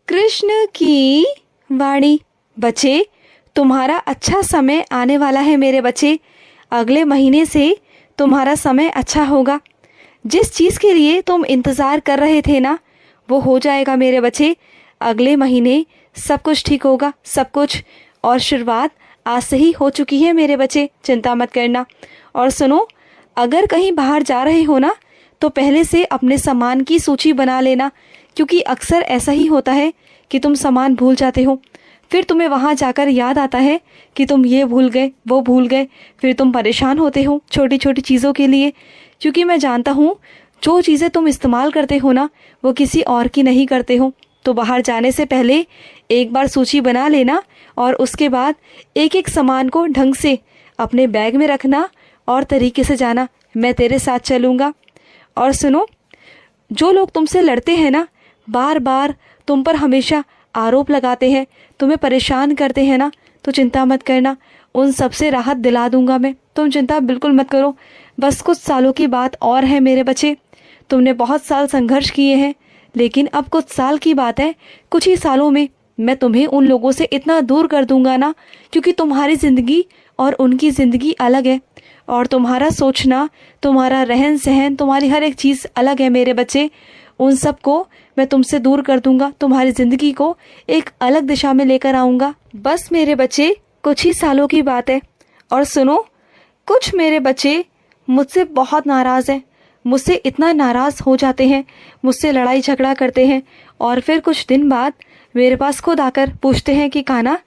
कृष्ण की वाणी। बच्चे, तुम्हारा अच्छा समय आने वाला है मेरे बच्चे। अगले महीने से तुम्हारा समय अच्छा होगा। जिस चीज़ के लिए तुम इंतज़ार कर रहे थे ना, वो हो जाएगा मेरे बच्चे। अगले महीने सब कुछ ठीक होगा, सब कुछ। और शुरुआत आज से ही हो चुकी है मेरे बच्चे, चिंता मत करना। और सुनो, अगर कहीं बाहर जा रहे हो ना, तो पहले से अपने सामान की सूची बना लेना, क्योंकि अक्सर ऐसा ही होता है कि तुम सामान भूल जाते हो। फिर तुम्हें वहाँ जाकर याद आता है कि तुम ये भूल गए, वो भूल गए। फिर तुम परेशान होते हो छोटी छोटी चीज़ों के लिए, क्योंकि मैं जानता हूँ जो चीज़ें तुम इस्तेमाल करते हो ना, वो किसी और की नहीं करते हो। तो बाहर जाने से पहले एक बार सूची बना लेना, और उसके बाद एक एक सामान को ढंग से अपने बैग में रखना और तरीके से जाना। मैं तेरे साथ चलूँगा। और सुनो, जो लोग तुमसे लड़ते हैं ना, बार बार तुम पर हमेशा आरोप लगाते हैं, तुम्हें परेशान करते हैं ना, तो चिंता मत करना, उन सब से राहत दिला दूंगा मैं। तुम चिंता बिल्कुल मत करो। बस कुछ सालों की बात और है मेरे बच्चे। तुमने बहुत साल संघर्ष किए हैं, लेकिन अब कुछ साल की बात है। कुछ ही सालों में मैं तुम्हें उन लोगों से इतना दूर कर दूंगा ना, क्योंकि तुम्हारी ज़िंदगी और उनकी ज़िंदगी अलग है, और तुम्हारा सोचना, तुम्हारा रहन सहन, तुम्हारी हर एक चीज़ अलग है मेरे बच्चे। उन सब को मैं तुमसे दूर कर दूंगा, तुम्हारी ज़िंदगी को एक अलग दिशा में लेकर आऊँगा। बस मेरे बच्चे, कुछ ही सालों की बात है। और सुनो, कुछ मेरे बच्चे मुझसे बहुत नाराज़ हैं, मुझसे इतना नाराज़ हो जाते हैं, मुझसे लड़ाई झगड़ा करते हैं, और फिर कुछ दिन बाद मेरे पास खुद आकर पूछते हैं कि कान्हा,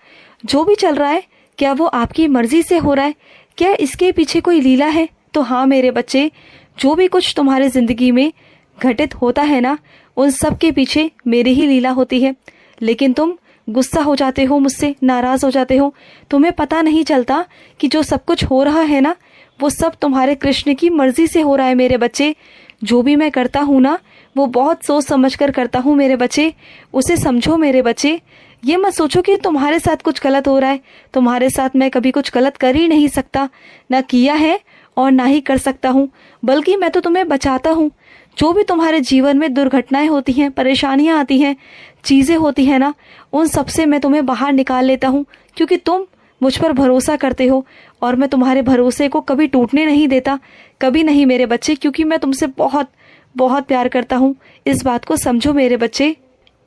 जो भी चल रहा है, क्या वो आपकी मर्ज़ी से हो रहा है? क्या इसके पीछे कोई लीला है? तो हाँ मेरे बच्चे, जो भी कुछ तुम्हारी ज़िंदगी में घटित होता है ना, उन सब के पीछे मेरी ही लीला होती है। लेकिन तुम गुस्सा हो जाते हो, मुझसे नाराज़ हो जाते हो। तुम्हें पता नहीं चलता कि जो सब कुछ हो रहा है ना, वो सब तुम्हारे कृष्ण की मर्ज़ी से हो रहा है मेरे बच्चे। जो भी मैं करता हूँ ना, वो बहुत सोच समझ कर करता हूँ मेरे बच्चे। उसे समझो मेरे बच्चे। ये मत सोचो कि तुम्हारे साथ कुछ गलत हो रहा है। तुम्हारे साथ मैं कभी कुछ गलत कर ही नहीं सकता, ना किया है और ना ही कर सकता हूँ। बल्कि मैं तो तुम्हें बचाता हूँ। जो भी तुम्हारे जीवन में दुर्घटनाएं होती हैं, परेशानियाँ आती हैं, चीज़ें होती हैं ना, उन सब से मैं तुम्हें बाहर निकाल लेता हूँ, क्योंकि तुम मुझ पर भरोसा करते हो, और मैं तुम्हारे भरोसे को कभी टूटने नहीं देता, कभी नहीं मेरे बच्चे, क्योंकि मैं तुमसे बहुत बहुत प्यार करता हूँ। इस बात को समझो मेरे बच्चे।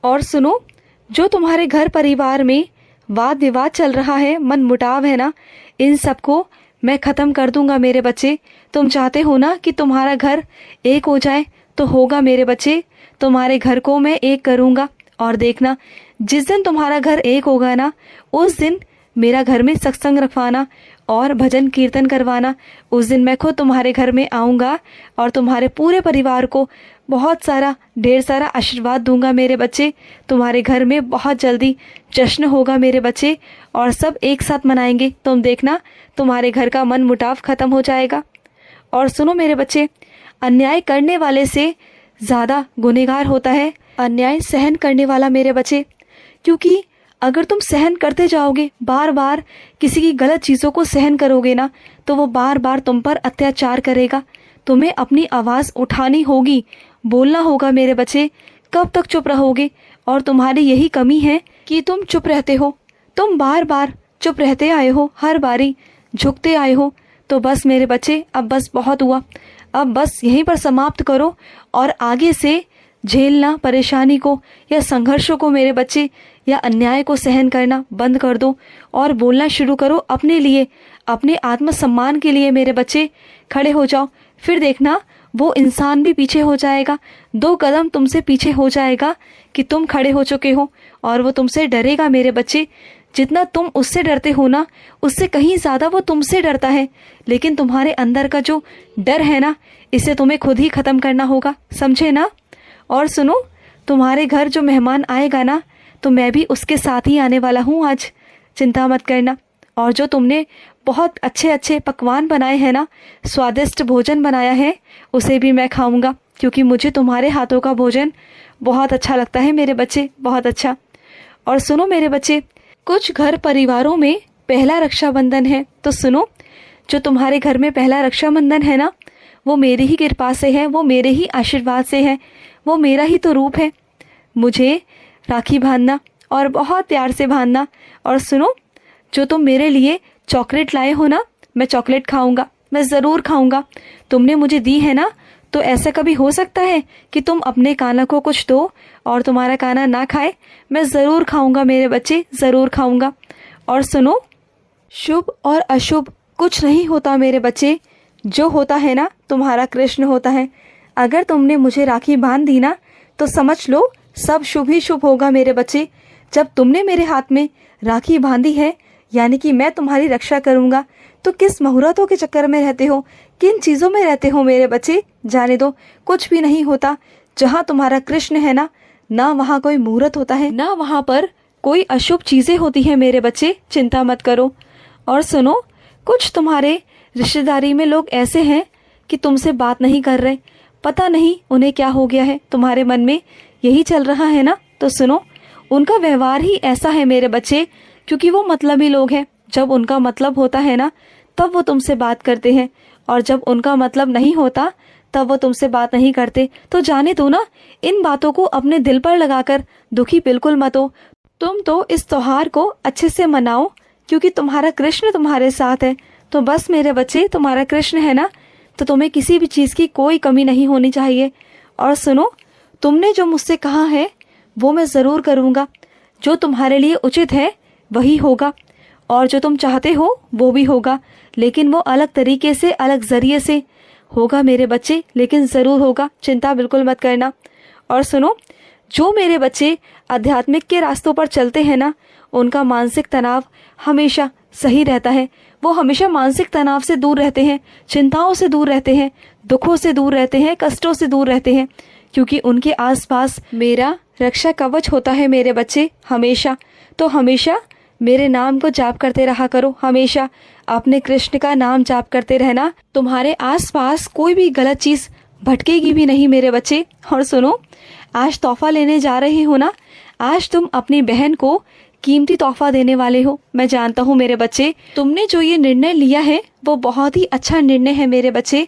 और सुनो, जो तुम्हारे घर परिवार में वाद विवाद चल रहा है, मन मुटाव है ना, इन सबको मैं ख़त्म कर दूंगा मेरे बच्चे। तुम चाहते हो ना कि तुम्हारा घर एक हो जाए, तो होगा मेरे बच्चे। तुम्हारे घर को मैं एक करूँगा, और देखना, जिस दिन तुम्हारा घर एक होगा ना, उस दिन मेरा घर में सत्संग रखवाना और भजन कीर्तन करवाना। उस दिन मैं खुद तुम्हारे घर में आऊँगा और तुम्हारे पूरे परिवार को बहुत सारा, ढेर सारा आशीर्वाद दूंगा मेरे बच्चे। तुम्हारे घर में बहुत जल्दी जश्न होगा मेरे बच्चे, और सब एक साथ मनाएंगे। तुम देखना, तुम्हारे घर का मन मुटाव खत्म हो जाएगा। और सुनो मेरे बच्चे, अन्याय करने वाले से ज़्यादा गुनहगार होता है अन्याय सहन करने वाला मेरे बच्चे। क्योंकि अगर तुम सहन करते जाओगे, बार बार किसी की गलत चीज़ों को सहन करोगे ना, तो वो बार बार तुम पर अत्याचार करेगा। तुम्हें अपनी आवाज़ उठानी होगी, बोलना होगा मेरे बच्चे। कब तक चुप रहोगे? और तुम्हारी यही कमी है कि तुम चुप रहते हो। तुम बार बार चुप रहते आए हो, हर बारी झुकते आए हो। तो बस मेरे बच्चे, अब बस बहुत हुआ। अब बस यहीं पर समाप्त करो, और आगे से झेलना परेशानी को या संघर्षों को मेरे बच्चे, या अन्याय को सहन करना बंद कर दो, और बोलना शुरू करो अपने लिए, अपने आत्मसम्मान के लिए मेरे बच्चे। खड़े हो जाओ, फिर देखना वो इंसान भी पीछे हो जाएगा, 2 कदम तुमसे पीछे हो जाएगा कि तुम खड़े हो चुके हो, और वो तुमसे डरेगा मेरे बच्चे। जितना तुम उससे डरते हो ना, उससे कहीं ज़्यादा वो तुमसे डरता है। लेकिन तुम्हारे अंदर का जो डर है ना, इसे तुम्हें खुद ही ख़त्म करना होगा, समझे ना? और सुनो, तुम्हारे घर जो मेहमान आएगा ना, तो मैं भी उसके साथ ही आने वाला हूँ आज, चिंता मत करना। और जो तुमने बहुत अच्छे अच्छे पकवान बनाए हैं ना, स्वादिष्ट भोजन बनाया है, उसे भी मैं खाऊंगा, क्योंकि मुझे तुम्हारे हाथों का भोजन बहुत अच्छा लगता है मेरे बच्चे, बहुत अच्छा। और सुनो मेरे बच्चे, कुछ घर परिवारों में पहला रक्षाबंधन है, तो सुनो, जो तुम्हारे घर में पहला रक्षाबंधन है ना, वो मेरी ही कृपा से है, वो मेरे ही आशीर्वाद से है, वो मेरा ही तो रूप है। मुझे राखी बांधना और बहुत प्यार से बांधना। और सुनो, जो तुम मेरे लिए चॉकलेट लाए हो ना, मैं चॉकलेट खाऊंगा, मैं ज़रूर खाऊंगा। तुमने मुझे दी है ना, तो ऐसा कभी हो सकता है कि तुम अपने कान्हा को कुछ दो और तुम्हारा कान्हा ना खाए? मैं ज़रूर खाऊंगा मेरे बच्चे, ज़रूर खाऊंगा। और सुनो, शुभ और अशुभ कुछ नहीं होता मेरे बच्चे, जो होता है ना तुम्हारा कृष्ण होता है। अगर तुमने मुझे राखी बांध दी ना, तो समझ लो सब शुभ ही शुभ होगा मेरे बच्चे। जब तुमने मेरे हाथ में राखी बांधी है, यानी कि मैं तुम्हारी रक्षा करूंगा। तो किस मुहूर्तों के चक्कर में रहते हो, किन चीज़ों में रहते हो मेरे बच्चे? जाने दो, कुछ भी नहीं होता। जहाँ तुम्हारा कृष्ण है ना वहाँ कोई मुहूर्त होता है, ना वहाँ पर कोई अशुभ चीज़ें होती हैं मेरे बच्चे, चिंता मत करो। और सुनो, कुछ तुम्हारे रिश्तेदारी में लोग ऐसे हैं कि तुमसे बात नहीं कर रहे, पता नहीं उन्हें क्या हो गया है, तुम्हारे मन में यही चल रहा है ना? तो सुनो, उनका व्यवहार ही ऐसा है मेरे बच्चे, क्योंकि वो मतलबी लोग हैं। जब उनका मतलब होता है ना, तब वो तुमसे बात करते हैं, और जब उनका मतलब नहीं होता तब वो तुमसे बात नहीं करते। तो जाने दो ना, इन बातों को अपने दिल पर लगाकर दुखी बिल्कुल मत हो। तुम तो इस त्योहार को अच्छे से मनाओ, क्योंकि तुम्हारा कृष्ण तुम्हारे साथ है। तो बस मेरे बच्चे, तुम्हारा कृष्ण है ना, तो तुम्हें किसी भी चीज़ की कोई कमी नहीं होनी चाहिए। और सुनो, तुमने जो मुझसे कहा है वो मैं ज़रूर करूँगा। जो तुम्हारे लिए उचित है वही होगा, और जो तुम चाहते हो वो भी होगा, लेकिन वो अलग तरीके से, अलग ज़रिए से होगा मेरे बच्चे, लेकिन ज़रूर होगा, चिंता बिल्कुल मत करना। और सुनो, जो मेरे बच्चे आध्यात्मिक के रास्तों पर चलते हैं ना, उनका मानसिक तनाव हमेशा सही रहता है। वो हमेशा मानसिक तनाव से दूर रहते हैं, चिंताओं से दूर रहते हैं, दुखों से दूर रहते हैं, कष्टों से दूर रहते हैं, क्योंकि उनके आसपास मेरा रक्षा कवच होता है मेरे बच्चे, हमेशा। तो हमेशा मेरे नाम को जाप करते रहा करो, हमेशा अपने कृष्ण का नाम जाप करते रहना। तुम्हारे आसपास कोई भी गलत चीज़ भटकेगी भी नहीं मेरे बच्चे। और सुनो, आज तोहफा लेने जा रहे हो ना, आज तुम अपनी बहन को कीमती तोहफा देने वाले हो। मैं जानता हूँ मेरे बच्चे, तुमने जो ये निर्णय लिया है वो बहुत ही अच्छा निर्णय है मेरे बच्चे।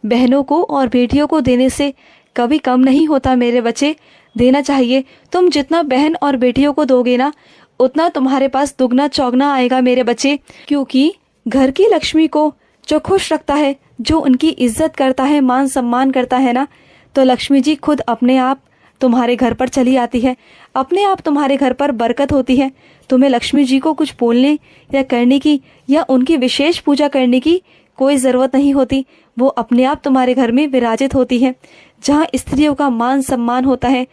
बहनों को और बेटियों को देने से कभी कम नहीं होता मेरे बच्चे, देना चाहिए। तुम जितना बहन और बेटियों को दोगे ना, उतना तुम्हारे पास दुगना चौगना आएगा मेरे बच्चे, क्योंकि घर की लक्ष्मी को जो खुश रखता है, जो उनकी इज्जत करता है, मान सम्मान करता है ना, तो लक्ष्मी जी खुद अपने आप तुम्हारे घर पर चली आती है, अपने आप तुम्हारे घर पर बरकत होती है। तुम्हें लक्ष्मी जी को कुछ बोलने या करने की या उनकी विशेष पूजा करने की कोई ज़रूरत नहीं होती, वो अपने आप तुम्हारे घर में विराजित होती है। जहाँ स्त्रियों का मान सम्मान होता है,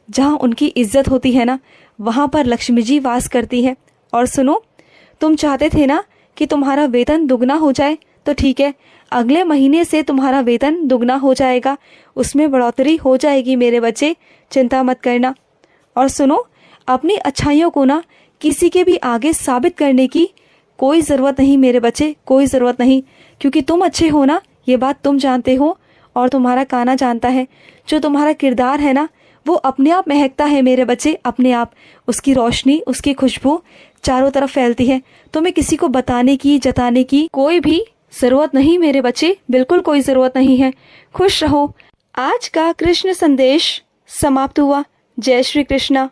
जहाँ उनकी इज्जत होती है ना, वहाँ पर लक्ष्मी जी वास करती है। और सुनो, तुम चाहते थे ना कि तुम्हारा वेतन दुगना हो जाए, तो ठीक है, अगले महीने से तुम्हारा वेतन दुगना हो जाएगा, उसमें बढ़ोतरी हो जाएगी मेरे बच्चे, चिंता मत करना। और सुनो, अपनी अच्छाइयों को ना किसी के भी आगे साबित करने की कोई ज़रूरत नहीं मेरे बच्चे, कोई ज़रूरत नहीं, क्योंकि तुम अच्छे हो ना, ये बात तुम जानते हो और तुम्हारा कान्हा जानता है। जो तुम्हारा किरदार है ना, वो अपने आप महकता है मेरे बच्चे, अपने आप उसकी रोशनी, उसकी खुशबू चारों तरफ फैलती है। तुम्हें किसी को बताने की, जताने की कोई भी ज़रूरत नहीं मेरे बच्चे, बिल्कुल कोई ज़रूरत नहीं है। खुश रहो। आज का कृष्ण संदेश समाप्त हुआ। जय श्री कृष्णा।